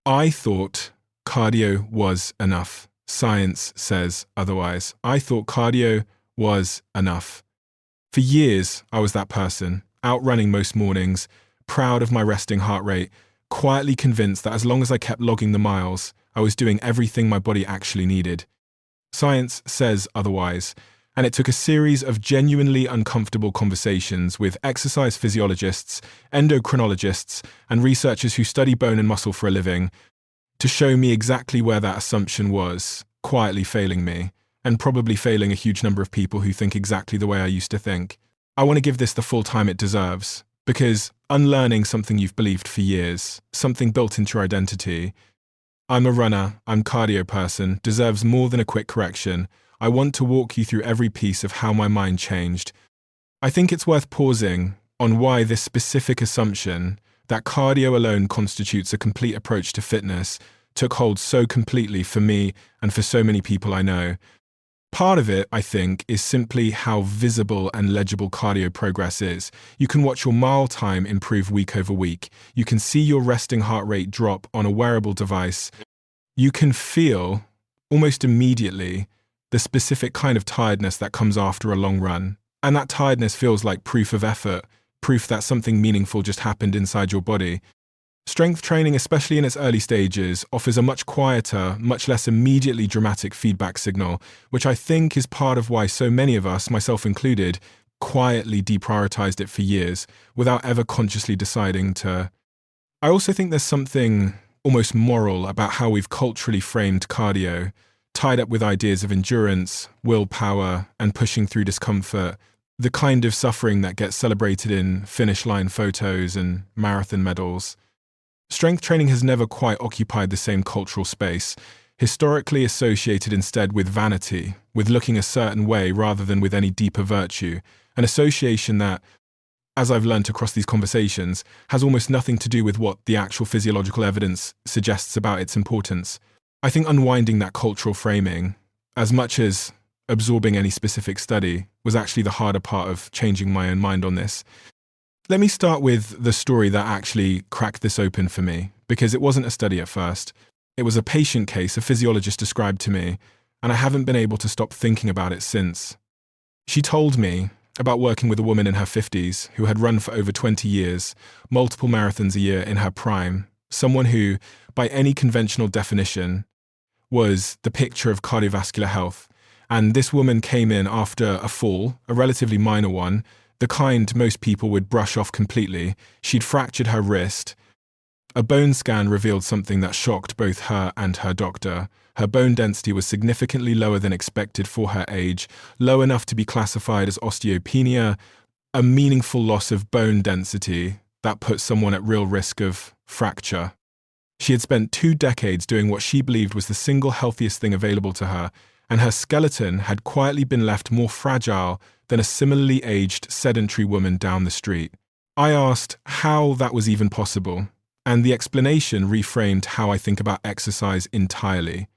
I thought cardio was enough. Science says otherwise. I thought cardio was enough. For years, I was that person, out running most mornings, proud of my resting heart rate, quietly convinced that as long as I kept logging the miles, I was doing everything my body actually needed. Science says otherwise, and it took a series of genuinely uncomfortable conversations with exercise physiologists, endocrinologists, and researchers who study bone and muscle for a living to show me exactly where that assumption was, quietly failing me, and probably failing a huge number of people who think exactly the way I used to think. I want to give this the full time it deserves, because unlearning something you've believed for years, something built into your identity, I'm a runner, I'm a cardio person, deserves more than a quick correction. I want to walk you through every piece of how my mind changed. I think it's worth pausing on why this specific assumption that cardio alone constitutes a complete approach to fitness took hold so completely for me and for so many people I know. Part of it, I think, is simply how visible and legible cardio progress is. You can watch your mile time improve week over week. You can see your resting heart rate drop on a wearable device. You can feel, almost immediately, the specific kind of tiredness that comes after a long run. And that tiredness feels like proof of effort, proof that something meaningful just happened inside your body. Strength training, especially in its early stages, offers a much quieter, much less immediately dramatic feedback signal, which I think is part of why so many of us, myself included, quietly deprioritized it for years without ever consciously deciding to. I also think there's something almost moral about how we've culturally framed cardio, tied up with ideas of endurance, willpower, and pushing through discomfort, the kind of suffering that gets celebrated in finish line photos and marathon medals. Strength training has never quite occupied the same cultural space, historically associated instead with vanity, with looking a certain way rather than with any deeper virtue, an association that, as I've learnt across these conversations, has almost nothing to do with what the actual physiological evidence suggests about its importance. I think unwinding that cultural framing, as much as absorbing any specific study, was actually the harder part of changing my own mind on this. Let me start with the story that actually cracked this open for me, because it wasn't a study at first. It was a patient case a physiologist described to me, and I haven't been able to stop thinking about it since. She told me about working with a woman in her 50s who had run for over 20 years, multiple marathons a year in her prime, someone who, by any conventional definition, was the picture of cardiovascular health. And this woman came in after a fall, a relatively minor one, the kind most people would brush off completely. She'd fractured her wrist. A bone scan revealed something that shocked both her and her doctor. Her bone density was significantly lower than expected for her age, low enough to be classified as osteopenia, a meaningful loss of bone density that put someone at real risk of fracture. She had spent 2 decades doing what she believed was the single healthiest thing available to her, and her skeleton had quietly been left more fragile than a similarly aged sedentary woman down the street. I asked how that was even possible, and the explanation reframed how I think about exercise entirely.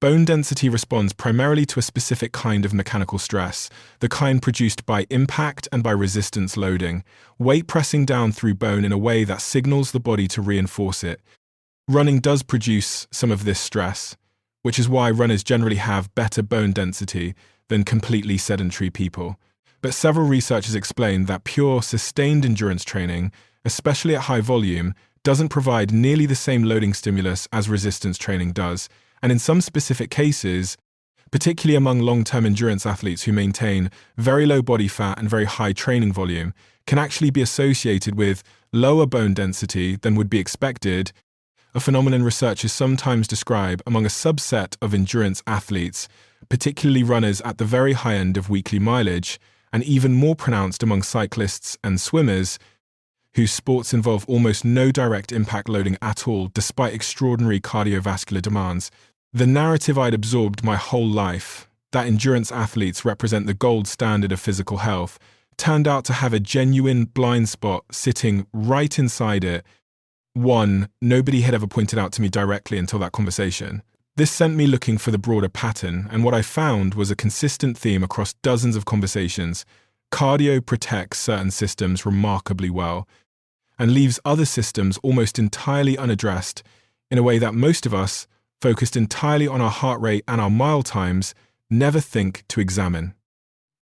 Bone density responds primarily to a specific kind of mechanical stress, the kind produced by impact and by resistance loading, weight pressing down through bone in a way that signals the body to reinforce it. Running does produce some of this stress, which is why runners generally have better bone density than completely sedentary people. But several researchers explain that pure, sustained endurance training, especially at high volume, doesn't provide nearly the same loading stimulus as resistance training does, and in some specific cases, particularly among long-term endurance athletes who maintain very low body fat and very high training volume, can actually be associated with lower bone density than would be expected, a phenomenon researchers sometimes describe among a subset of endurance athletes, particularly runners at the very high end of weekly mileage, and even more pronounced among cyclists and swimmers, whose sports involve almost no direct impact loading at all despite extraordinary cardiovascular demands. The narrative I'd absorbed my whole life, that endurance athletes represent the gold standard of physical health, turned out to have a genuine blind spot sitting right inside it. One, nobody had ever pointed out to me directly until that conversation. This sent me looking for the broader pattern, and what I found was a consistent theme across dozens of conversations. Cardio protects certain systems remarkably well, and leaves other systems almost entirely unaddressed, in a way that most of us, focused entirely on our heart rate and our mile times, never think to examine.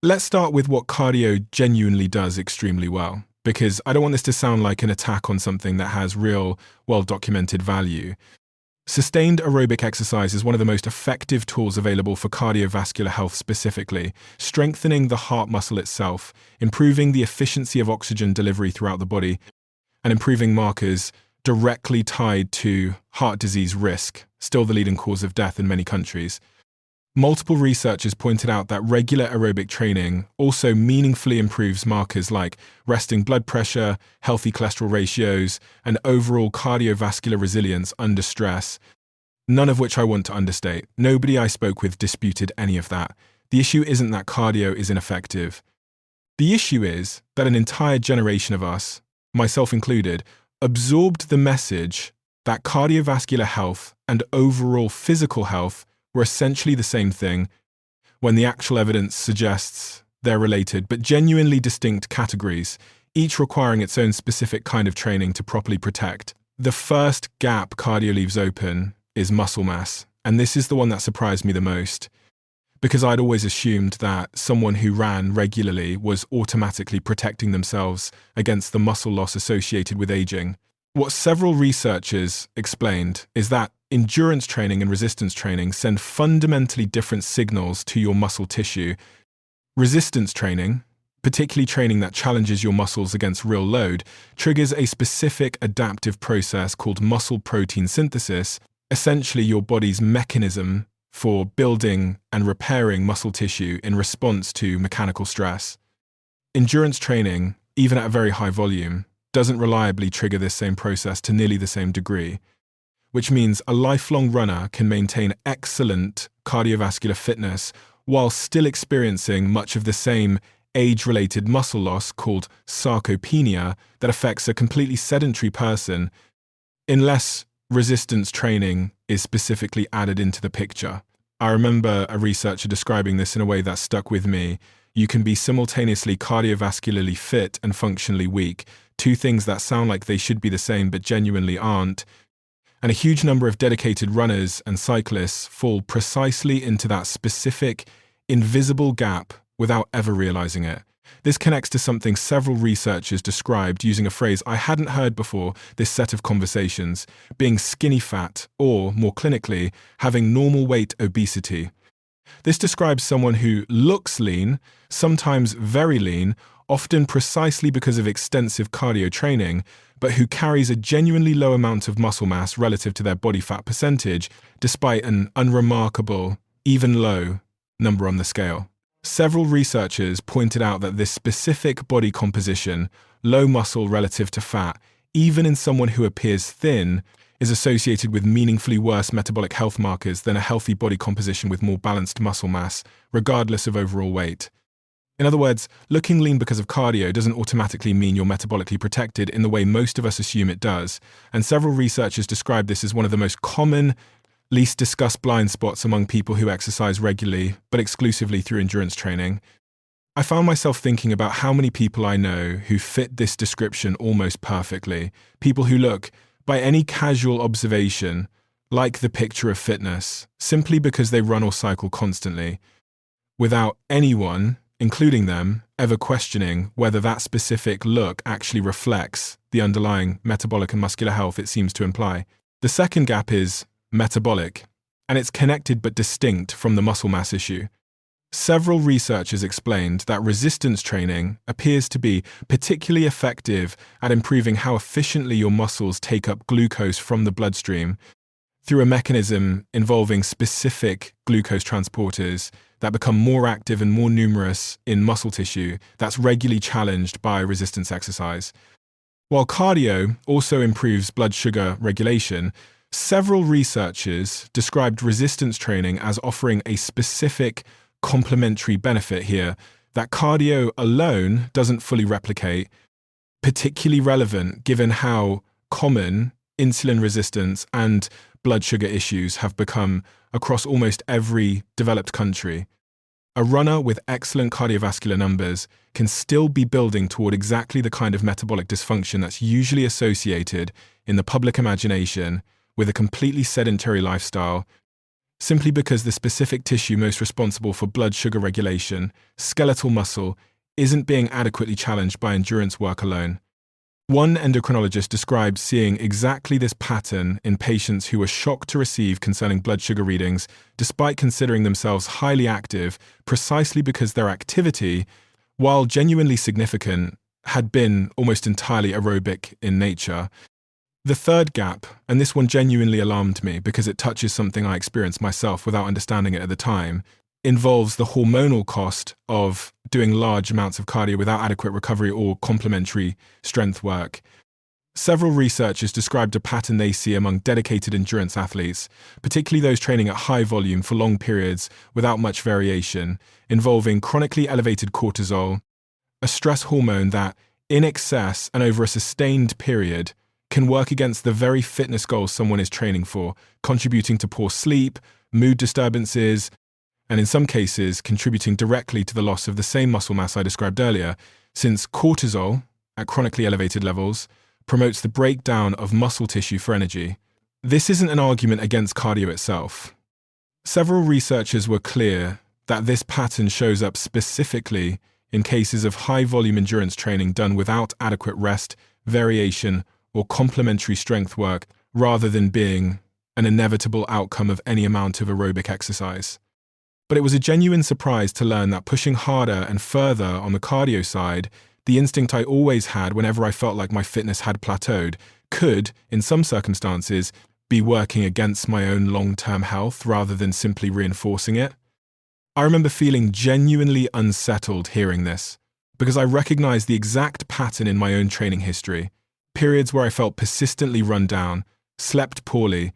Let's start with what cardio genuinely does extremely well, because I don't want this to sound like an attack on something that has real, well-documented value. Sustained aerobic exercise is one of the most effective tools available for cardiovascular health specifically, strengthening the heart muscle itself, improving the efficiency of oxygen delivery throughout the body, and improving markers directly tied to heart disease risk, still the leading cause of death in many countries. Multiple researchers pointed out that regular aerobic training also meaningfully improves markers like resting blood pressure, healthy cholesterol ratios, and overall cardiovascular resilience under stress, none of which I want to understate. Nobody I spoke with disputed any of that. The issue isn't that cardio is ineffective. The issue is that an entire generation of us, myself included, absorbed the message that cardiovascular health and overall physical health were essentially the same thing, when the actual evidence suggests they're related but genuinely distinct categories, each requiring its own specific kind of training to properly protect. The first gap cardio leaves open is muscle mass, and this is the one that surprised me the most, because I'd always assumed that someone who ran regularly was automatically protecting themselves against the muscle loss associated with aging. What several researchers explained is that endurance training and resistance training send fundamentally different signals to your muscle tissue. Resistance training, particularly training that challenges your muscles against real load, triggers a specific adaptive process called muscle protein synthesis, essentially your body's mechanism for building and repairing muscle tissue in response to mechanical stress. Endurance training, even at a very high volume, doesn't reliably trigger this same process to nearly the same degree, which means a lifelong runner can maintain excellent cardiovascular fitness while still experiencing much of the same age-related muscle loss called sarcopenia that affects a completely sedentary person unless resistance training is specifically added into the picture. I remember a researcher describing this in a way that stuck with me. You can be simultaneously cardiovascularly fit and functionally weak, two things that sound like they should be the same but genuinely aren't. And a huge number of dedicated runners and cyclists fall precisely into that specific, invisible gap without ever realizing it. This connects to something several researchers described using a phrase I hadn't heard before this set of conversations, being skinny fat, or, more clinically, having normal weight obesity. This describes someone who looks lean, sometimes very lean, often precisely because of extensive cardio training, but who carries a genuinely low amount of muscle mass relative to their body fat percentage, despite an unremarkable, even low, number on the scale. Several researchers pointed out that this specific body composition, low muscle relative to fat, even in someone who appears thin, is associated with meaningfully worse metabolic health markers than a healthy body composition with more balanced muscle mass, regardless of overall weight. In other words, looking lean because of cardio doesn't automatically mean you're metabolically protected in the way most of us assume it does, and several researchers describe this as one of the most common, least discussed blind spots among people who exercise regularly, but exclusively through endurance training. I found myself thinking about how many people I know who fit this description almost perfectly, people who look, by any casual observation, like the picture of fitness, simply because they run or cycle constantly, without anyone, including them, ever questioning whether that specific look actually reflects the underlying metabolic and muscular health it seems to imply. The second gap is metabolic, and it's connected but distinct from the muscle mass issue. Several researchers explained that resistance training appears to be particularly effective at improving how efficiently your muscles take up glucose from the bloodstream through a mechanism involving specific glucose transporters that become more active and more numerous in muscle tissue that's regularly challenged by resistance exercise. While cardio also improves blood sugar regulation, several researchers described resistance training as offering a specific complementary benefit here that cardio alone doesn't fully replicate, particularly relevant given how common insulin resistance and blood sugar issues have become across almost every developed country. A runner with excellent cardiovascular numbers can still be building toward exactly the kind of metabolic dysfunction that's usually associated in the public imagination with a completely sedentary lifestyle, simply because the specific tissue most responsible for blood sugar regulation, skeletal muscle, isn't being adequately challenged by endurance work alone. One endocrinologist described seeing exactly this pattern in patients who were shocked to receive concerning blood sugar readings, despite considering themselves highly active, precisely because their activity, while genuinely significant, had been almost entirely aerobic in nature. The third gap, and this one genuinely alarmed me because it touches something I experienced myself without understanding it at the time, involves the hormonal cost of doing large amounts of cardio without adequate recovery or complementary strength work. Several researchers described a pattern they see among dedicated endurance athletes, particularly those training at high volume for long periods without much variation, involving chronically elevated cortisol, a stress hormone that, in excess and over a sustained period, can work against the very fitness goals someone is training for, contributing to poor sleep, mood disturbances, and in some cases contributing directly to the loss of the same muscle mass I described earlier, since cortisol, at chronically elevated levels, promotes the breakdown of muscle tissue for energy. This isn't an argument against cardio itself. Several researchers were clear that this pattern shows up specifically in cases of high-volume endurance training done without adequate rest, variation, or complementary strength work, rather than being an inevitable outcome of any amount of aerobic exercise. But it was a genuine surprise to learn that pushing harder and further on the cardio side, the instinct I always had whenever I felt like my fitness had plateaued, could, in some circumstances, be working against my own long-term health rather than simply reinforcing it. I remember feeling genuinely unsettled hearing this, because I recognized the exact pattern in my own training history, periods where I felt persistently run down, slept poorly,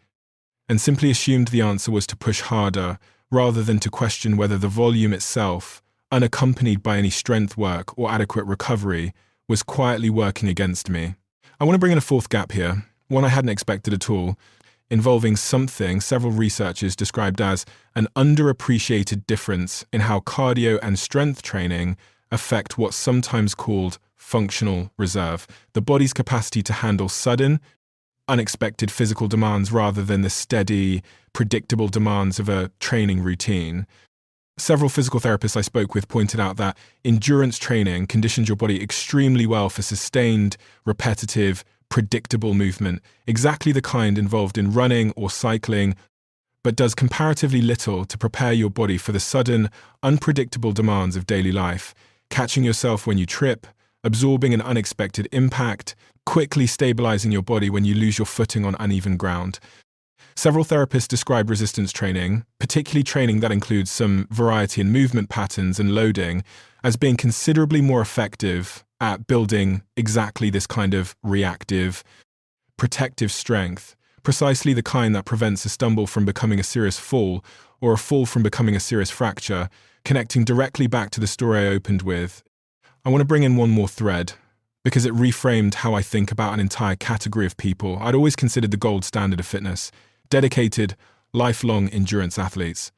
and simply assumed the answer was to push harder, rather than to question whether the volume itself, unaccompanied by any strength work or adequate recovery, was quietly working against me. I want to bring in a fourth gap here, one I hadn't expected at all, involving something several researchers described as an underappreciated difference in how cardio and strength training affect what's sometimes called functional reserve, the body's capacity to handle sudden, unexpected physical demands rather than the steady, predictable demands of a training routine. Several physical therapists I spoke with pointed out that endurance training conditions your body extremely well for sustained, repetitive, predictable movement, exactly the kind involved in running or cycling, but does comparatively little to prepare your body for the sudden, unpredictable demands of daily life, catching yourself when you trip, absorbing an unexpected impact, quickly stabilizing your body when you lose your footing on uneven ground. Several therapists describe resistance training, particularly training that includes some variety in movement patterns and loading, as being considerably more effective at building exactly this kind of reactive, protective strength, precisely the kind that prevents a stumble from becoming a serious fall or a fall from becoming a serious fracture, connecting directly back to the story I opened with. I want to bring in one more thread, because it reframed how I think about an entire category of people I'd always considered the gold standard of fitness: dedicated, lifelong endurance athletes.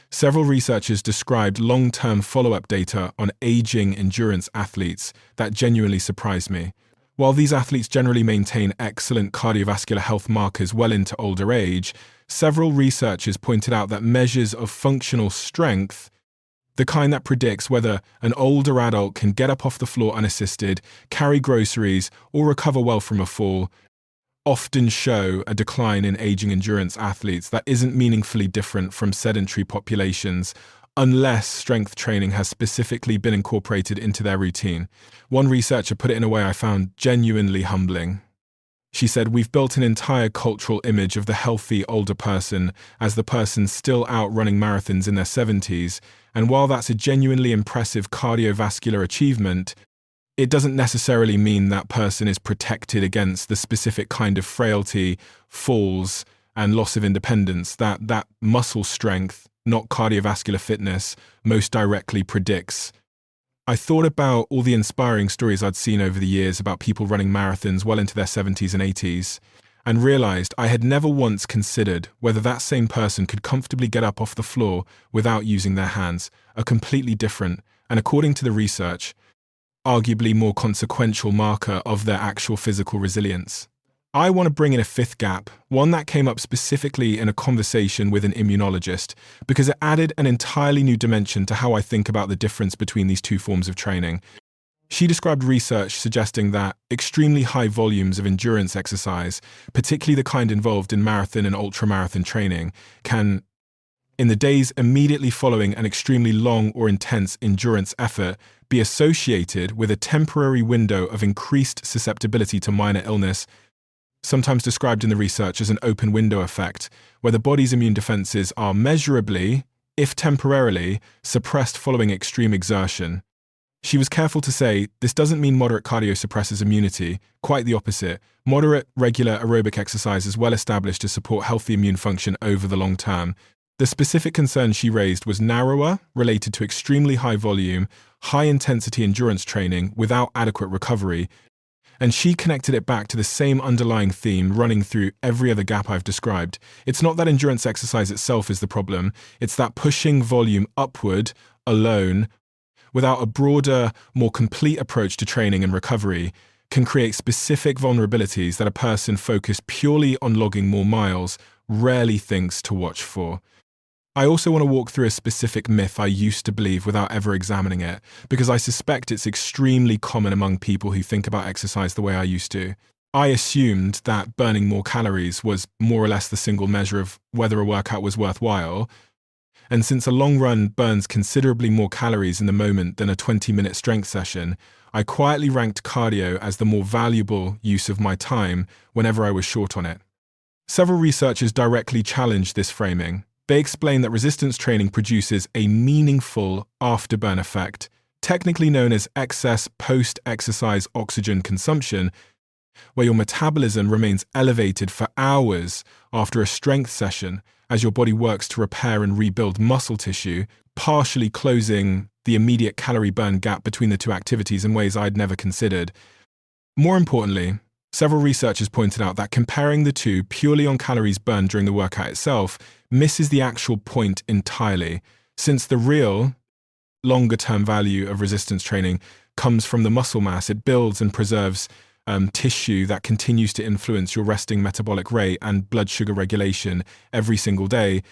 Several researchers described long-term follow-up data on aging endurance athletes that genuinely surprised me. While these athletes generally maintain excellent cardiovascular health markers well into older age, several researchers pointed out that measures of functional strength, the kind that predicts whether an older adult can get up off the floor unassisted, carry groceries, or recover well from a fall, often show a decline in aging endurance athletes that isn't meaningfully different from sedentary populations, unless strength training has specifically been incorporated into their routine. One researcher put it in a way I found genuinely humbling. She said, "We've built an entire cultural image of the healthy older person as the person still out running marathons in their 70s, and while that's a genuinely impressive cardiovascular achievement, it doesn't necessarily mean that person is protected against the specific kind of frailty, falls, and loss of independence that muscle strength, not cardiovascular fitness, most directly predicts." I thought about all the inspiring stories I'd seen over the years about people running marathons well into their 70s and 80s, and realized I had never once considered whether that same person could comfortably get up off the floor without using their hands, a completely different, and according to the research, arguably more consequential marker of their actual physical resilience. I want to bring in a fifth gap, one that came up specifically in a conversation with an immunologist, because it added an entirely new dimension to how I think about the difference between these two forms of training. She described research suggesting that extremely high volumes of endurance exercise, particularly the kind involved in marathon and ultramarathon training, can, in the days immediately following an extremely long or intense endurance effort, be associated with a temporary window of increased susceptibility to minor illness, sometimes described in the research as an open window effect, where the body's immune defenses are measurably, if temporarily, suppressed following extreme exertion. She was careful to say, this doesn't mean moderate cardio suppresses immunity, quite the opposite. Moderate, regular aerobic exercise is well established to support healthy immune function over the long term. The specific concern she raised was narrower, related to extremely high volume, high intensity endurance training without adequate recovery, and she connected it back to the same underlying theme running through every other gap I've described. It's not that endurance exercise itself is the problem, it's that pushing volume upward alone, without a broader, more complete approach to training and recovery, can create specific vulnerabilities that a person focused purely on logging more miles rarely thinks to watch for. I also want to walk through a specific myth I used to believe without ever examining it, because I suspect it's extremely common among people who think about exercise the way I used to. I assumed that burning more calories was more or less the single measure of whether a workout was worthwhile, and since a long run burns considerably more calories in the moment than a 20-minute strength session, I quietly ranked cardio as the more valuable use of my time whenever I was short on it. Several researchers directly challenged this framing. They explain that resistance training produces a meaningful afterburn effect, technically known as excess post-exercise oxygen consumption, where your metabolism remains elevated for hours after a strength session as your body works to repair and rebuild muscle tissue, partially closing the immediate calorie burn gap between the two activities in ways I'd never considered. More importantly, several researchers pointed out that comparing the two purely on calories burned during the workout itself misses the actual point entirely, since the real, longer-term value of resistance training comes from the muscle mass it builds and preserves tissue that continues to influence your resting metabolic rate and blood sugar regulation every single day,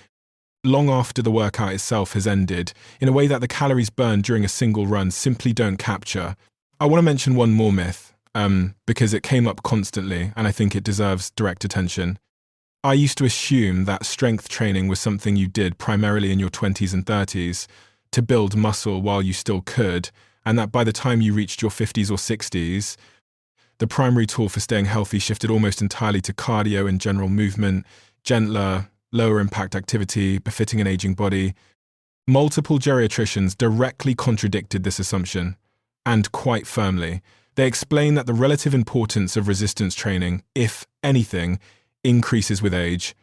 long after the workout itself has ended, in a way that the calories burned during a single run simply don't capture. I want to mention one more myth, because it came up constantly and I think it deserves direct attention. I used to assume that strength training was something you did primarily in your 20s and 30s to build muscle while you still could, and that by the time you reached your 50s or 60s, the primary tool for staying healthy shifted almost entirely to cardio and general movement, gentler, lower impact activity befitting an aging body. Multiple geriatricians directly contradicted this assumption, and quite firmly. They explain that the relative importance of resistance training, if anything, increases with age,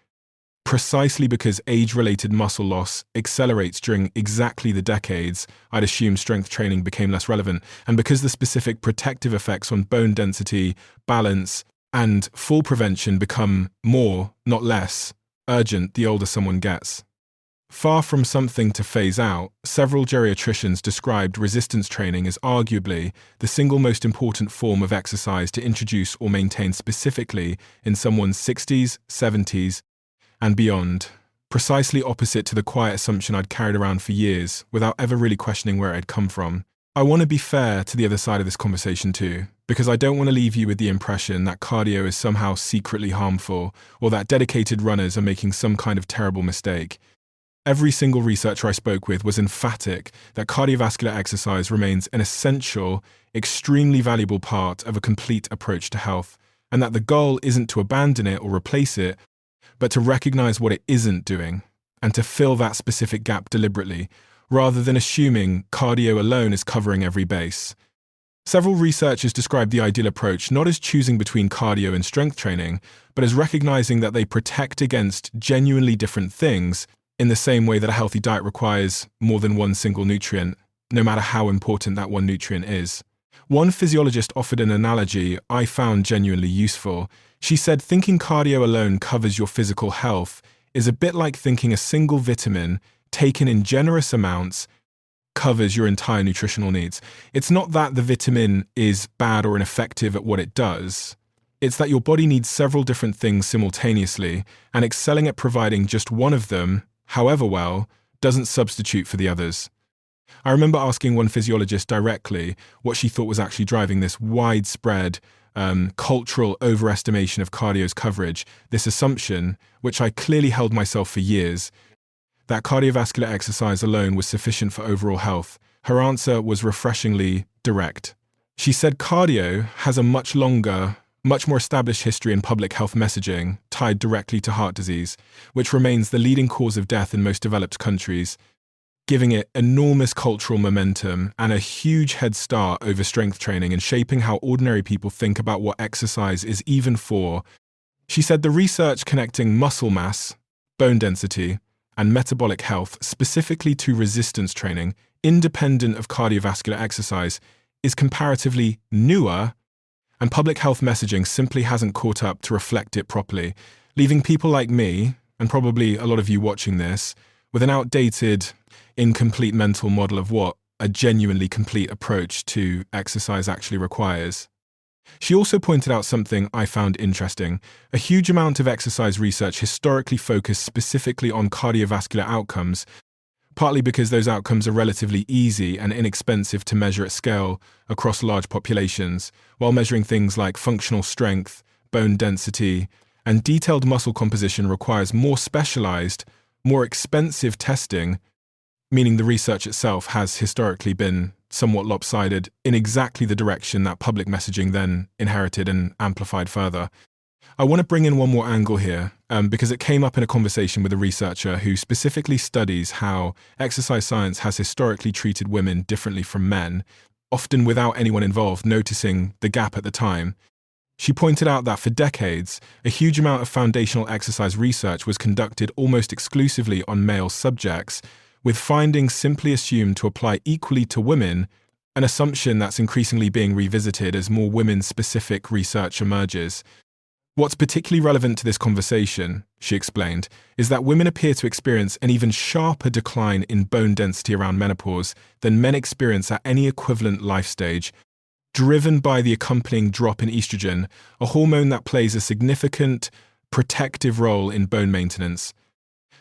precisely because age-related muscle loss accelerates during exactly the decades I'd assumed strength training became less relevant, and because the specific protective effects on bone density, balance, and fall prevention become more, not less, urgent the older someone gets. Far from something to phase out, several geriatricians described resistance training as arguably the single most important form of exercise to introduce or maintain specifically in someone's 60s, 70s, and beyond, precisely opposite to the quiet assumption I'd carried around for years without ever really questioning where it had come from. I want to be fair to the other side of this conversation too, because I don't want to leave you with the impression that cardio is somehow secretly harmful or that dedicated runners are making some kind of terrible mistake. Every single researcher I spoke with was emphatic that cardiovascular exercise remains an essential, extremely valuable part of a complete approach to health, and that the goal isn't to abandon it or replace it, but to recognize what it isn't doing, and to fill that specific gap deliberately, rather than assuming cardio alone is covering every base. Several researchers described the ideal approach not as choosing between cardio and strength training, but as recognizing that they protect against genuinely different things in the same way that a healthy diet requires more than one single nutrient, no matter how important that one nutrient is. One physiologist offered an analogy I found genuinely useful. She said thinking cardio alone covers your physical health is a bit like thinking a single vitamin, taken in generous amounts, covers your entire nutritional needs. It's not that the vitamin is bad or ineffective at what it does. It's that your body needs several different things simultaneously, and excelling at providing just one of them, however well, doesn't substitute for the others. I remember asking one physiologist directly what she thought was actually driving this widespread cultural overestimation of cardio's coverage, this assumption, which I clearly held myself for years, that cardiovascular exercise alone was sufficient for overall health. Her answer was refreshingly direct. She said cardio has a much longer, much more established history in public health messaging tied directly to heart disease, which remains the leading cause of death in most developed countries, giving it enormous cultural momentum and a huge head start over strength training and shaping how ordinary people think about what exercise is even for. She said the research connecting muscle mass, bone density, and metabolic health specifically to resistance training, independent of cardiovascular exercise, is comparatively newer, and public health messaging simply hasn't caught up to reflect it properly, leaving people like me, and probably a lot of you watching this, with an outdated, incomplete mental model of what a genuinely complete approach to exercise actually requires. She also pointed out something I found interesting. A huge amount of exercise research historically focused specifically on cardiovascular outcomes, partly because those outcomes are relatively easy and inexpensive to measure at scale across large populations, while measuring things like functional strength, bone density, and detailed muscle composition requires more specialized, more expensive testing, meaning the research itself has historically been somewhat lopsided in exactly the direction that public messaging then inherited and amplified further. I want to bring in one more angle here, because it came up in a conversation with a researcher who specifically studies how exercise science has historically treated women differently from men, often without anyone involved noticing the gap at the time. She pointed out that for decades, a huge amount of foundational exercise research was conducted almost exclusively on male subjects, with findings simply assumed to apply equally to women, an assumption that's increasingly being revisited as more women-specific research emerges. What's particularly relevant to this conversation, she explained, is that women appear to experience an even sharper decline in bone density around menopause than men experience at any equivalent life stage, driven by the accompanying drop in estrogen, a hormone that plays a significant protective role in bone maintenance.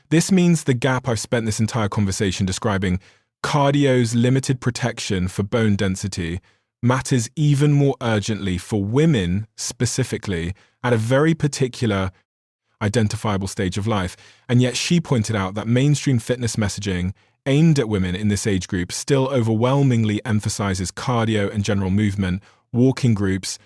This means the gap I've spent this entire conversation describing, cardio's limited protection for bone density, matters even more urgently for women specifically at a very particular identifiable stage of life. And yet she pointed out that mainstream fitness messaging aimed at women in this age group still overwhelmingly emphasizes cardio and general movement, walking groups,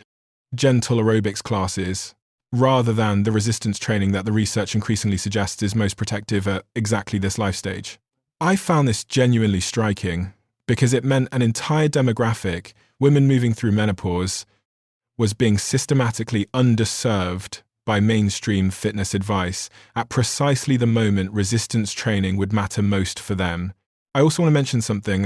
gentle aerobics classes, rather than the resistance training that the research increasingly suggests is most protective at exactly this life stage. I found this genuinely striking because it meant an entire demographic, women moving through menopause, was being systematically underserved by mainstream fitness advice at precisely the moment resistance training would matter most for them. I also want to mention something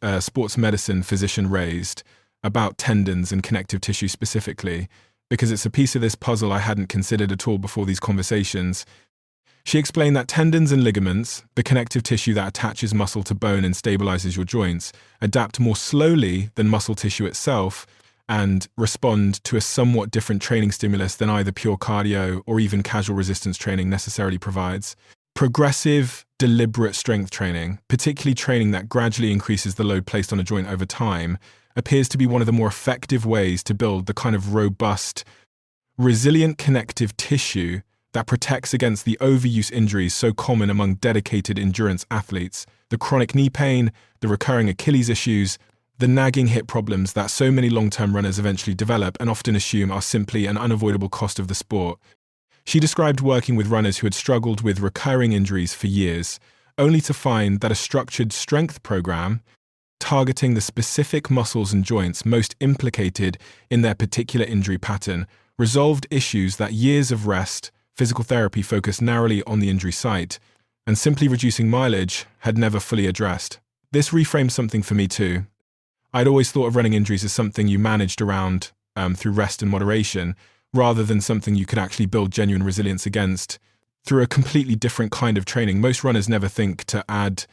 a sports medicine physician raised about tendons and connective tissue specifically, because it's a piece of this puzzle I hadn't considered at all before these conversations. She explained that tendons and ligaments, the connective tissue that attaches muscle to bone and stabilizes your joints, adapt more slowly than muscle tissue itself and respond to a somewhat different training stimulus than either pure cardio or even casual resistance training necessarily provides. Progressive, deliberate strength training, particularly training that gradually increases the load placed on a joint over time, appears to be one of the more effective ways to build the kind of robust, resilient connective tissue that protects against the overuse injuries so common among dedicated endurance athletes, the chronic knee pain, the recurring Achilles issues, the nagging hip problems that so many long-term runners eventually develop and often assume are simply an unavoidable cost of the sport. She described working with runners who had struggled with recurring injuries for years, only to find that a structured strength program, targeting the specific muscles and joints most implicated in their particular injury pattern, resolved issues that years of rest, physical therapy focused narrowly on the injury site, and simply reducing mileage had never fully addressed. This reframed something for me too. I'd always thought of running injuries as something you managed around through rest and moderation, rather than something you could actually build genuine resilience against through a completely different kind of training. Most runners never think to add.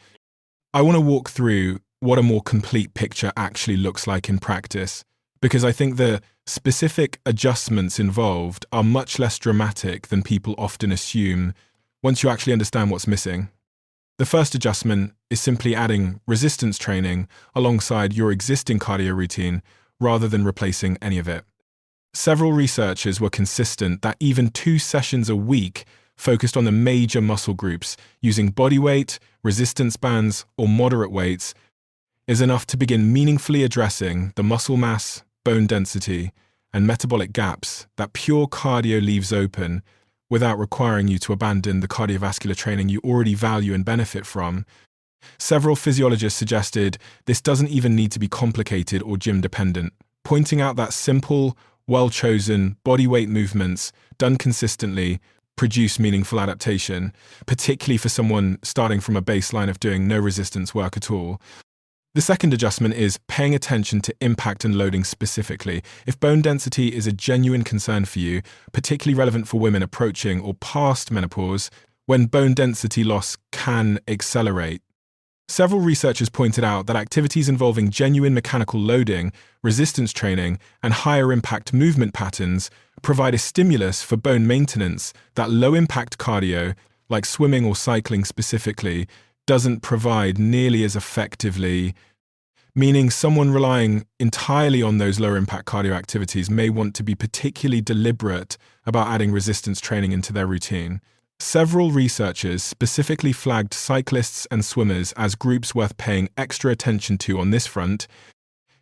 I want to walk through what a more complete picture actually looks like in practice, because I think the Specific adjustments involved are much less dramatic than people often assume once you actually understand what's missing. The first adjustment is simply adding resistance training alongside your existing cardio routine rather than replacing any of it. Several researchers were consistent that even 2 sessions a week focused on the major muscle groups using body weight, resistance bands, or moderate weights is enough to begin meaningfully addressing the muscle mass, bone density, and metabolic gaps that pure cardio leaves open without requiring you to abandon the cardiovascular training you already value and benefit from. Several physiologists suggested this doesn't even need to be complicated or gym-dependent, pointing out that simple, well-chosen bodyweight movements done consistently produce meaningful adaptation, particularly for someone starting from a baseline of doing no resistance work at all. The second adjustment is paying attention to impact and loading specifically. If bone density is a genuine concern for you, particularly relevant for women approaching or past menopause, when bone density loss can accelerate. Several researchers pointed out that activities involving genuine mechanical loading, resistance training, and higher impact movement patterns provide a stimulus for bone maintenance that low-impact cardio, like swimming or cycling specifically, doesn't provide nearly as effectively, meaning someone relying entirely on those lower-impact cardio activities may want to be particularly deliberate about adding resistance training into their routine. Several researchers specifically flagged cyclists and swimmers as groups worth paying extra attention to on this front,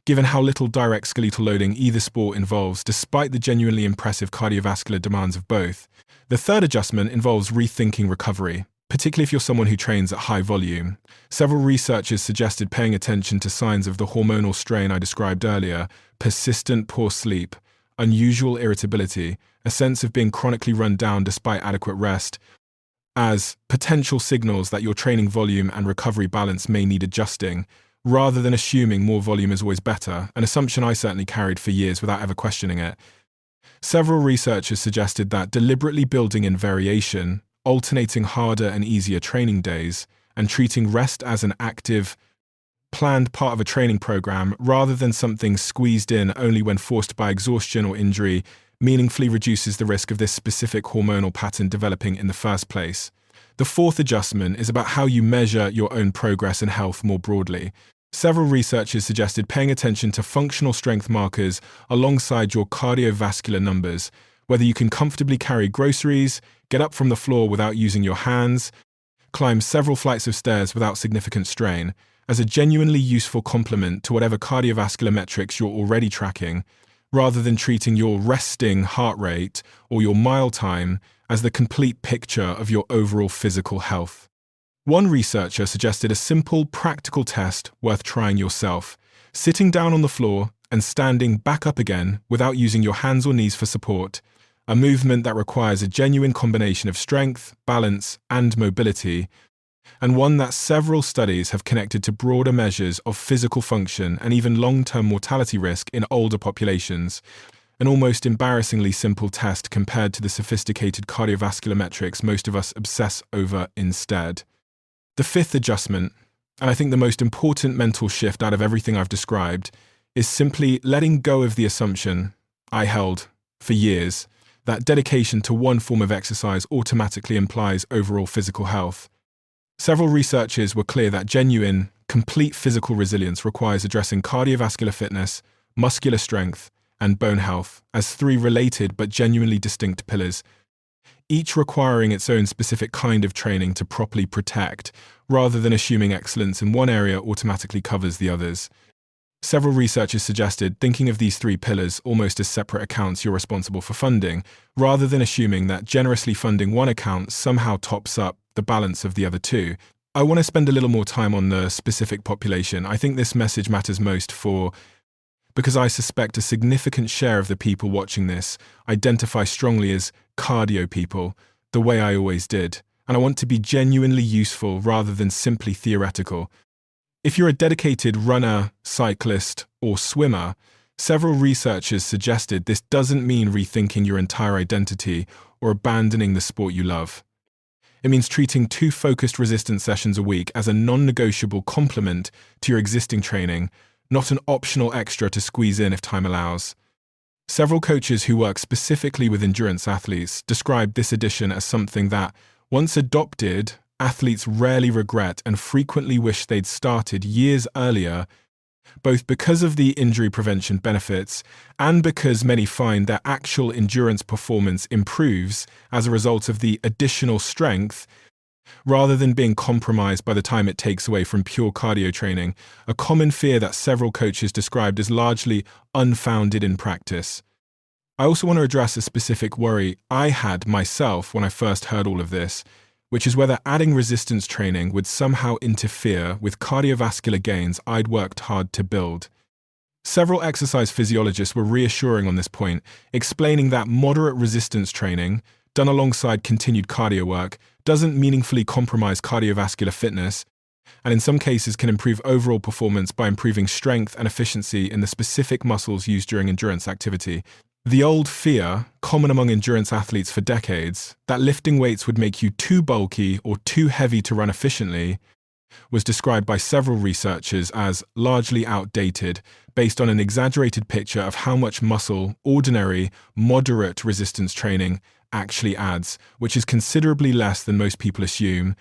given how little direct skeletal loading either sport involves, despite the genuinely impressive cardiovascular demands of both. The third adjustment involves rethinking recovery, particularly if you're someone who trains at high volume. Several researchers suggested paying attention to signs of the hormonal strain I described earlier: persistent poor sleep, unusual irritability, a sense of being chronically run down despite adequate rest, as potential signals that your training volume and recovery balance may need adjusting, rather than assuming more volume is always better, an assumption I certainly carried for years without ever questioning it. Several researchers suggested that deliberately building in variation, alternating harder and easier training days, and treating rest as an active, planned part of a training program rather than something squeezed in only when forced by exhaustion or injury meaningfully reduces the risk of this specific hormonal pattern developing in the first place. The fourth adjustment is about how you measure your own progress and health more broadly. Several researchers suggested paying attention to functional strength markers alongside your cardiovascular numbers, whether you can comfortably carry groceries, get up from the floor without using your hands, climb several flights of stairs without significant strain, as a genuinely useful complement to whatever cardiovascular metrics you're already tracking, rather than treating your resting heart rate or your mile time as the complete picture of your overall physical health. One researcher suggested a simple, practical test worth trying yourself: sitting down on the floor and standing back up again without using your hands or knees for support, a movement that requires a genuine combination of strength, balance, and mobility, and one that several studies have connected to broader measures of physical function and even long-term mortality risk in older populations. An almost embarrassingly simple test compared to the sophisticated cardiovascular metrics most of us obsess over instead. The fifth adjustment, and I think the most important mental shift out of everything I've described, is simply letting go of the assumption I held for years that dedication to one form of exercise automatically implies overall physical health. Several researchers were clear that genuine, complete physical resilience requires addressing cardiovascular fitness, muscular strength, and bone health as 3 related but genuinely distinct pillars, each requiring its own specific kind of training to properly protect, rather than assuming excellence in one area automatically covers the others. Several researchers suggested thinking of these 3 pillars almost as separate accounts you're responsible for funding, rather than assuming that generously funding one account somehow tops up the balance of the other 2. I want to spend a little more time on the specific population. I think this message matters most because I suspect a significant share of the people watching this identify strongly as cardio people, the way I always did, and I want to be genuinely useful rather than simply theoretical. If you're a dedicated runner, cyclist, or swimmer, several researchers suggested this doesn't mean rethinking your entire identity or abandoning the sport you love. It means treating 2 focused resistance sessions a week as a non-negotiable complement to your existing training, not an optional extra to squeeze in if time allows. Several coaches who work specifically with endurance athletes describe this addition as something that, once adopted, athletes rarely regret and frequently wish they'd started years earlier, both because of the injury prevention benefits and because many find their actual endurance performance improves as a result of the additional strength rather than being compromised by the time it takes away from pure cardio training, a common fear that several coaches described as largely unfounded in practice. I also want to address a specific worry I had myself when I first heard all of this, which is whether adding resistance training would somehow interfere with cardiovascular gains I'd worked hard to build. Several exercise physiologists were reassuring on this point, explaining that moderate resistance training, done alongside continued cardio work, doesn't meaningfully compromise cardiovascular fitness, and in some cases can improve overall performance by improving strength and efficiency in the specific muscles used during endurance activity. The old fear, common among endurance athletes for decades, that lifting weights would make you too bulky or too heavy to run efficiently, was described by several researchers as largely outdated, based on an exaggerated picture of how much muscle ordinary, moderate resistance training actually adds, which is considerably less than most people assume,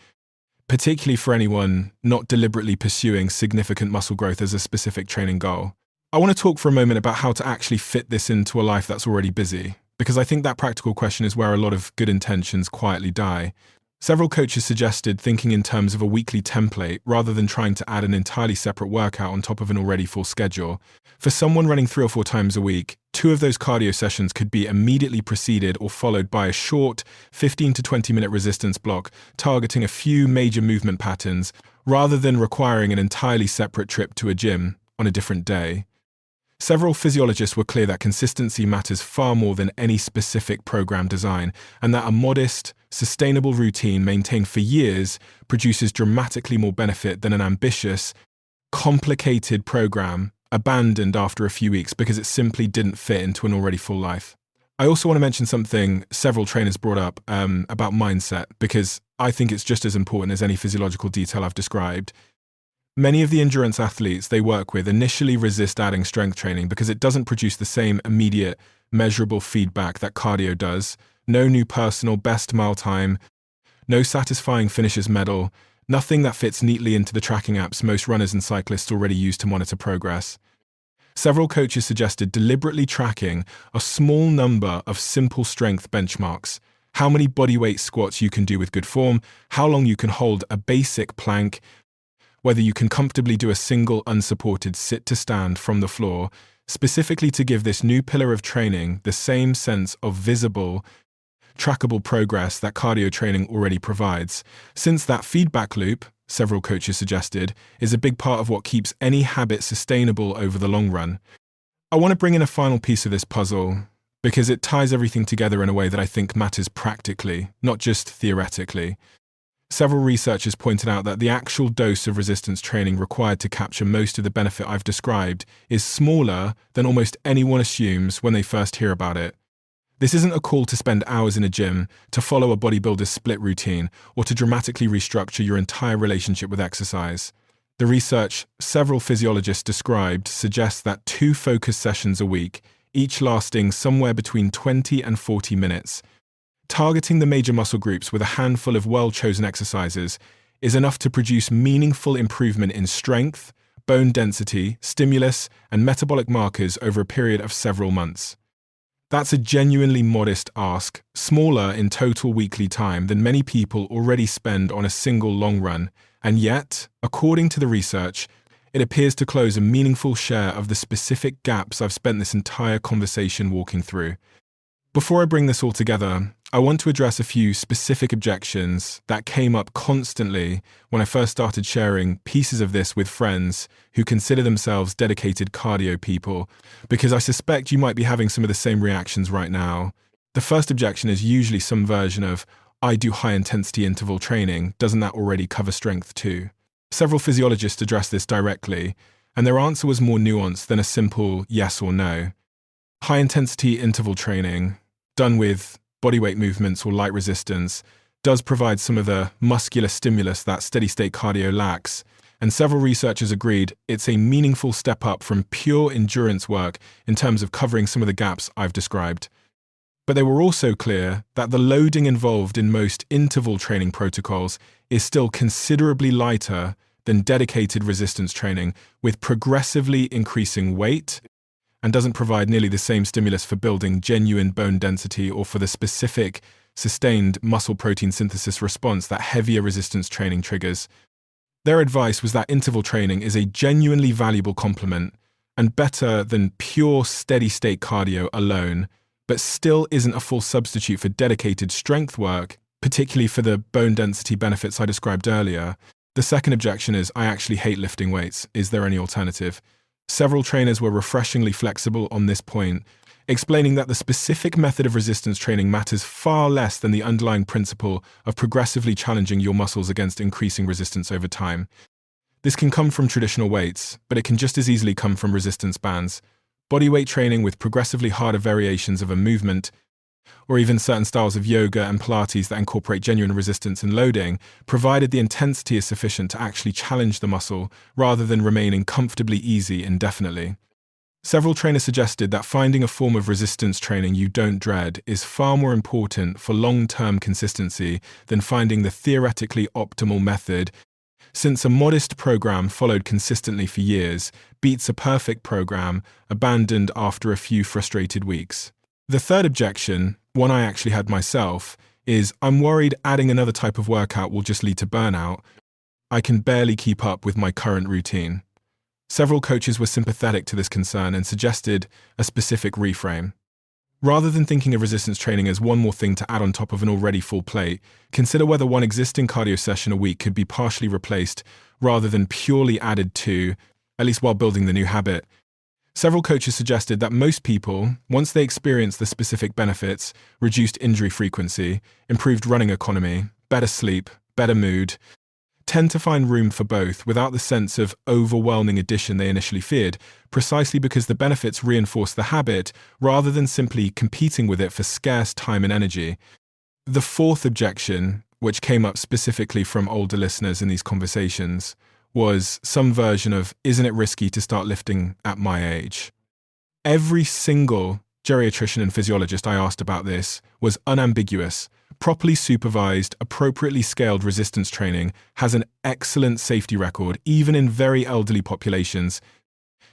particularly for anyone not deliberately pursuing significant muscle growth as a specific training goal. I want to talk for a moment about how to actually fit this into a life that's already busy, because I think that practical question is where a lot of good intentions quietly die. Several coaches suggested thinking in terms of a weekly template rather than trying to add an entirely separate workout on top of an already full schedule. For someone running 3 or 4 times a week, 2 of those cardio sessions could be immediately preceded or followed by a short 15 to 20-minute resistance block targeting a few major movement patterns rather than requiring an entirely separate trip to a gym on a different day. Several physiologists were clear that consistency matters far more than any specific program design, and that a modest, sustainable routine maintained for years produces dramatically more benefit than an ambitious, complicated program abandoned after a few weeks because it simply didn't fit into an already full life. I also want to mention something several trainers brought up about mindset, because I think it's just as important as any physiological detail I've described. Many of the endurance athletes they work with initially resist adding strength training because it doesn't produce the same immediate, measurable feedback that cardio does. No new personal best mile time, no satisfying finisher's medal, nothing that fits neatly into the tracking apps most runners and cyclists already use to monitor progress. Several coaches suggested deliberately tracking a small number of simple strength benchmarks. How many bodyweight squats you can do with good form, how long you can hold a basic plank, whether you can comfortably do a single unsupported sit to stand from the floor, specifically to give this new pillar of training the same sense of visible, trackable progress that cardio training already provides. Since that feedback loop, several coaches suggested, is a big part of what keeps any habit sustainable over the long run. I want to bring in a final piece of this puzzle, because it ties everything together in a way that I think matters practically, not just theoretically. Several researchers pointed out that the actual dose of resistance training required to capture most of the benefit I've described is smaller than almost anyone assumes when they first hear about it. This isn't a call to spend hours in a gym, to follow a bodybuilder's split routine, or to dramatically restructure your entire relationship with exercise. The research several physiologists described suggests that 2 focused sessions a week, each lasting somewhere between 20 and 40 minutes, targeting the major muscle groups with a handful of well-chosen exercises, is enough to produce meaningful improvement in strength, bone density, stimulus, and metabolic markers over a period of several months. That's a genuinely modest ask, smaller in total weekly time than many people already spend on a single long run, and yet, according to the research, it appears to close a meaningful share of the specific gaps I've spent this entire conversation walking through. Before I bring this all together, I want to address a few specific objections that came up constantly when I first started sharing pieces of this with friends who consider themselves dedicated cardio people, because I suspect you might be having some of the same reactions right now. The first objection is usually some version of, I do high-intensity interval training, doesn't that already cover strength too? Several physiologists addressed this directly, and their answer was more nuanced than a simple yes or no. High-intensity interval training, done with bodyweight movements or light resistance, does provide some of the muscular stimulus that steady-state cardio lacks, and several researchers agreed it's a meaningful step up from pure endurance work in terms of covering some of the gaps I've described. But they were also clear that the loading involved in most interval training protocols is still considerably lighter than dedicated resistance training, with progressively increasing weight, and doesn't provide nearly the same stimulus for building genuine bone density or for the specific, sustained muscle protein synthesis response that heavier resistance training triggers. Their advice was that interval training is a genuinely valuable complement and better than pure steady-state cardio alone, but still isn't a full substitute for dedicated strength work, particularly for the bone density benefits I described earlier. The second objection is, I actually hate lifting weights. Is there any alternative? Several trainers were refreshingly flexible on this point, explaining that the specific method of resistance training matters far less than the underlying principle of progressively challenging your muscles against increasing resistance over time. This can come from traditional weights, but it can just as easily come from resistance bands. Bodyweight training with progressively harder variations of a movement, or even certain styles of yoga and Pilates that incorporate genuine resistance and loading, provided the intensity is sufficient to actually challenge the muscle rather than remaining comfortably easy indefinitely. Several trainers suggested that finding a form of resistance training you don't dread is far more important for long-term consistency than finding the theoretically optimal method, since a modest program followed consistently for years beats a perfect program abandoned after a few frustrated weeks. The third objection, one I actually had myself, is I'm worried adding another type of workout will just lead to burnout. I can barely keep up with my current routine. Several coaches were sympathetic to this concern and suggested a specific reframe. Rather than thinking of resistance training as one more thing to add on top of an already full plate, consider whether one existing cardio session a week could be partially replaced rather than purely added to, at least while building the new habit. Several coaches suggested that most people, once they experience the specific benefits, reduced injury frequency, improved running economy, better sleep, better mood, tend to find room for both without the sense of overwhelming addition they initially feared, precisely because the benefits reinforce the habit rather than simply competing with it for scarce time and energy. The fourth objection, which came up specifically from older listeners in these conversations, was some version of, isn't it risky to start lifting at my age? Every single geriatrician and physiologist I asked about this was unambiguous. Properly supervised, appropriately scaled resistance training has an excellent safety record, even in very elderly populations,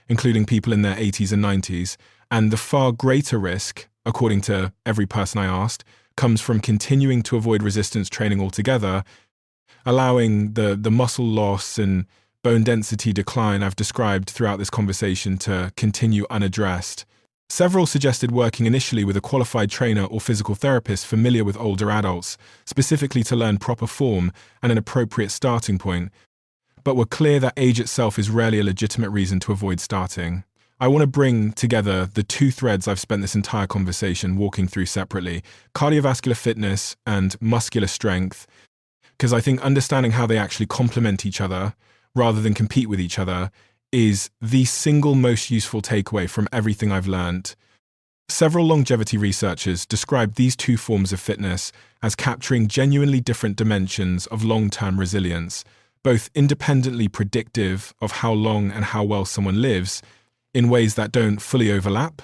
including people in their 80s and 90s, and the far greater risk, according to every person I asked, comes from continuing to avoid resistance training altogether, allowing the muscle loss and bone density decline I've described throughout this conversation to continue unaddressed. Several suggested working initially with a qualified trainer or physical therapist familiar with older adults, specifically to learn proper form and an appropriate starting point, but were clear that age itself is rarely a legitimate reason to avoid starting. I want to bring together the two threads I've spent this entire conversation walking through separately: cardiovascular fitness and muscular strength, because I think understanding how they actually complement each other rather than compete with each other is the single most useful takeaway from everything I've learned. Several longevity researchers described these two forms of fitness as capturing genuinely different dimensions of long-term resilience, both independently predictive of how long and how well someone lives, in ways that don't fully overlap.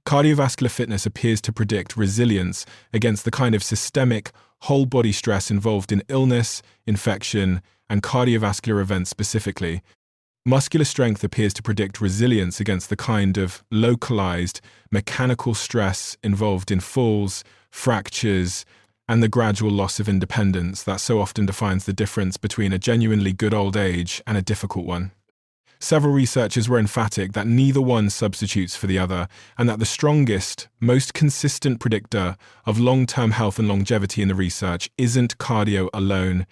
Cardiovascular fitness appears to predict resilience against the kind of systemic, whole-body stress involved in illness, infection, and cardiovascular events specifically. Muscular strength appears to predict resilience against the kind of localized, mechanical stress involved in falls, fractures, and the gradual loss of independence that so often defines the difference between a genuinely good old age and a difficult one. Several researchers were emphatic that neither one substitutes for the other, and that the strongest, most consistent predictor of long-term health and longevity in the research isn't cardio alone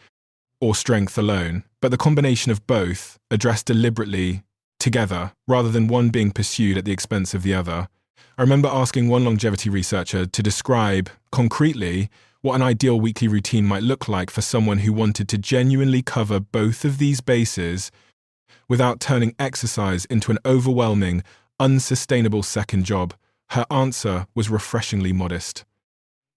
or strength alone, but the combination of both, addressed deliberately together, rather than one being pursued at the expense of the other. I remember asking one longevity researcher to describe, concretely, what an ideal weekly routine might look like for someone who wanted to genuinely cover both of these bases without turning exercise into an overwhelming, unsustainable second job. Her answer was refreshingly modest.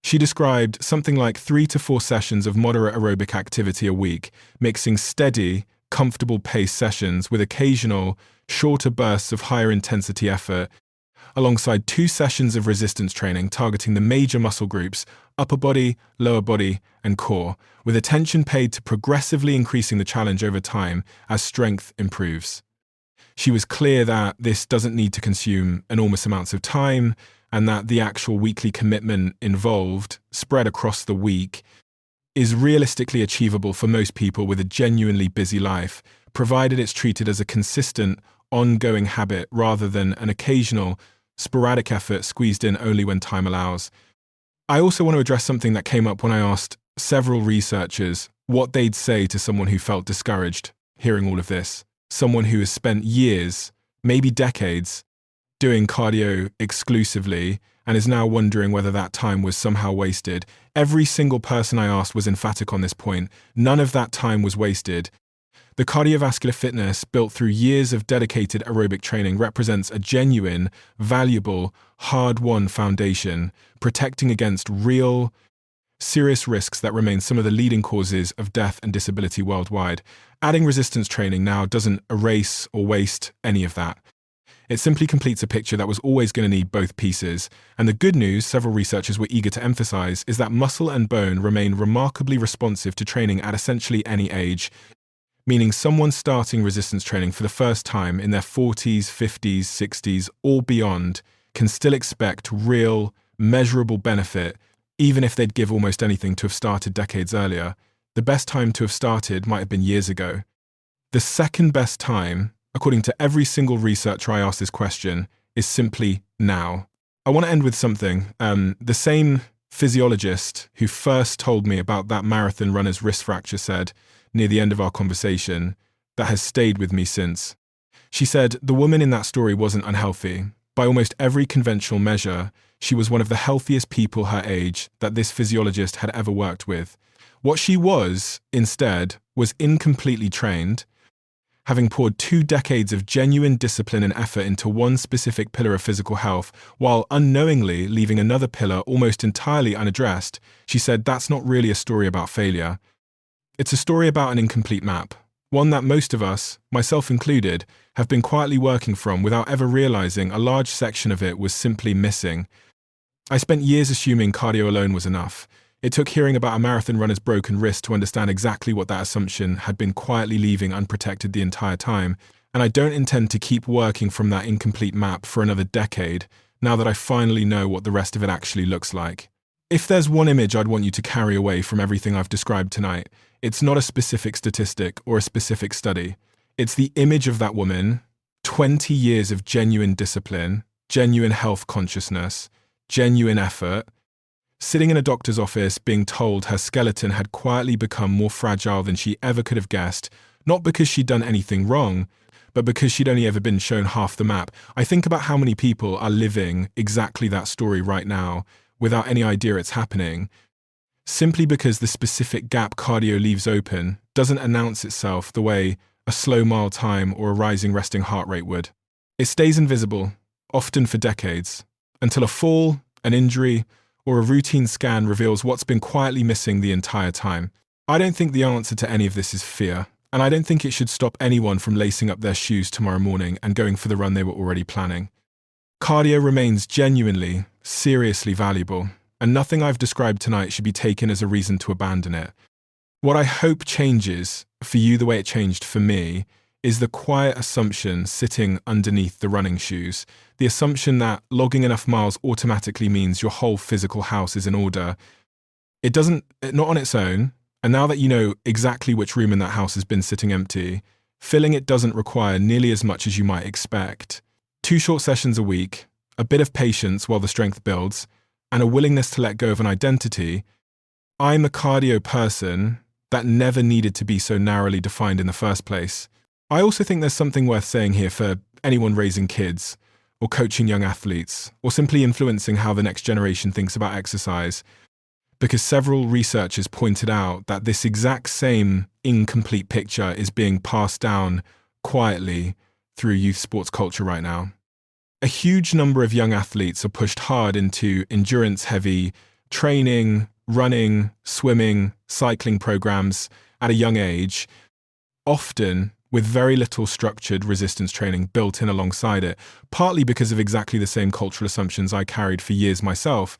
She described something like 3 to 4 sessions of moderate aerobic activity a week, mixing steady, comfortable pace sessions with occasional, shorter bursts of higher intensity effort, alongside 2 sessions of resistance training targeting the major muscle groups, upper body, lower body, and core, with attention paid to progressively increasing the challenge over time as strength improves. She was clear that this doesn't need to consume enormous amounts of time, and that the actual weekly commitment involved, spread across the week, is realistically achievable for most people with a genuinely busy life, provided it's treated as a consistent, ongoing habit rather than an occasional, sporadic effort squeezed in only when time allows. I also want to address something that came up when I asked several researchers what they'd say to someone who felt discouraged hearing all of this, someone who has spent years, maybe decades, doing cardio exclusively and is now wondering whether that time was somehow wasted. Every single person I asked was emphatic on this point. None of that time was wasted. The cardiovascular fitness built through years of dedicated aerobic training represents a genuine, valuable, hard-won foundation, protecting against real, serious risks that remain some of the leading causes of death and disability worldwide. Adding resistance training now doesn't erase or waste any of that. It simply completes a picture that was always going to need both pieces. And the good news, several researchers were eager to emphasize, is that muscle and bone remain remarkably responsive to training at essentially any age, meaning someone starting resistance training for the first time in their 40s, 50s, 60s, or beyond can still expect real, measurable benefit, even if they'd give almost anything to have started decades earlier. The best time to have started might have been years ago. The second best time, according to every single researcher I asked this question, is simply now. I want to end with something. The same physiologist who first told me about that marathon runner's wrist fracture said, near the end of our conversation, that has stayed with me since. She said, the woman in that story wasn't unhealthy. By almost every conventional measure, she was one of the healthiest people her age that this physiologist had ever worked with. What she was, instead, was incompletely trained, having poured 2 decades of genuine discipline and effort into one specific pillar of physical health, while unknowingly leaving another pillar almost entirely unaddressed. She said, that's not really a story about failure. It's a story about an incomplete map, one that most of us, myself included, have been quietly working from without ever realizing a large section of it was simply missing. I spent years assuming cardio alone was enough. It took hearing about a marathon runner's broken wrist to understand exactly what that assumption had been quietly leaving unprotected the entire time, and I don't intend to keep working from that incomplete map for another decade, now that I finally know what the rest of it actually looks like. If there's one image I'd want you to carry away from everything I've described tonight, it's not a specific statistic or a specific study. It's the image of that woman, 20 years of genuine discipline, genuine health consciousness, genuine effort, sitting in a doctor's office being told her skeleton had quietly become more fragile than she ever could have guessed, not because she'd done anything wrong, but because she'd only ever been shown half the map. I think about how many people are living exactly that story right now without any idea it's happening, simply because the specific gap cardio leaves open doesn't announce itself the way a slow mile time or a rising resting heart rate would. It stays invisible, often for decades, until a fall, an injury, or a routine scan reveals what's been quietly missing the entire time. I don't think the answer to any of this is fear, and I don't think it should stop anyone from lacing up their shoes tomorrow morning and going for the run they were already planning. Cardio remains genuinely, seriously valuable, and nothing I've described tonight should be taken as a reason to abandon it. What I hope changes for you the way it changed for me is the quiet assumption sitting underneath the running shoes, the assumption that logging enough miles automatically means your whole physical house is in order. It doesn't, not on its own, and now that you know exactly which room in that house has been sitting empty, filling it doesn't require nearly as much as you might expect. 2 short sessions a week, a bit of patience while the strength builds, and a willingness to let go of an identity. I'm a cardio person that never needed to be so narrowly defined in the first place. I also think there's something worth saying here for anyone raising kids, or coaching young athletes, or simply influencing how the next generation thinks about exercise, because several researchers pointed out that this exact same incomplete picture is being passed down quietly through youth sports culture right now. A huge number of young athletes are pushed hard into endurance-heavy training, running, swimming, cycling programs at a young age, often with very little structured resistance training built in alongside it, partly because of exactly the same cultural assumptions I carried for years myself.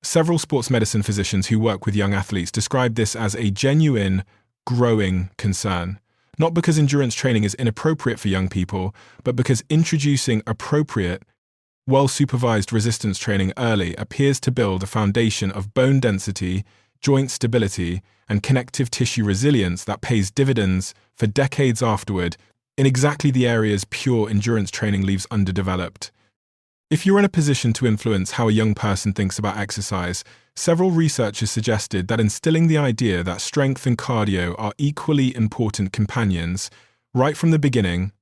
Several sports medicine physicians who work with young athletes describe this as a genuine, growing concern. Not because endurance training is inappropriate for young people, but because introducing appropriate, well-supervised resistance training early appears to build a foundation of bone density, joint stability, and connective tissue resilience that pays dividends for decades afterward in exactly the areas pure endurance training leaves underdeveloped. If you're in a position to influence how a young person thinks about exercise, several researchers suggested that instilling the idea that strength and cardio are equally important companions right from the beginning,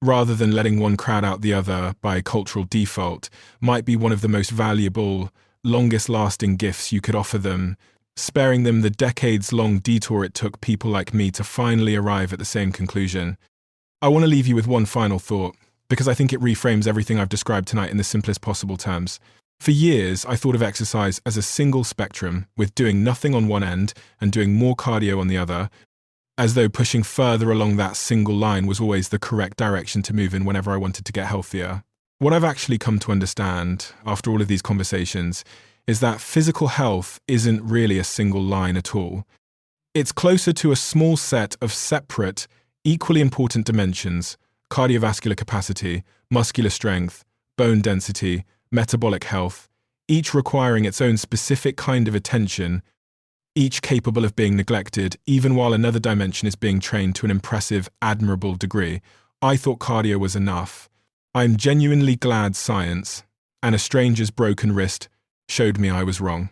rather than letting one crowd out the other by cultural default, might be one of the most valuable, longest-lasting gifts you could offer them, sparing them the decades-long detour it took people like me to finally arrive at the same conclusion. I want to leave you with one final thought, because I think it reframes everything I've described tonight in the simplest possible terms. For years, I thought of exercise as a single spectrum, with doing nothing on one end and doing more cardio on the other, as though pushing further along that single line was always the correct direction to move in whenever I wanted to get healthier. What I've actually come to understand, after all of these conversations, is that physical health isn't really a single line at all. It's closer to a small set of separate, equally important dimensions: cardiovascular capacity, muscular strength, bone density, metabolic health, each requiring its own specific kind of attention, each capable of being neglected, even while another dimension is being trained to an impressive, admirable degree. I thought cardio was enough. I'm genuinely glad science, and a stranger's broken wrist, showed me I was wrong.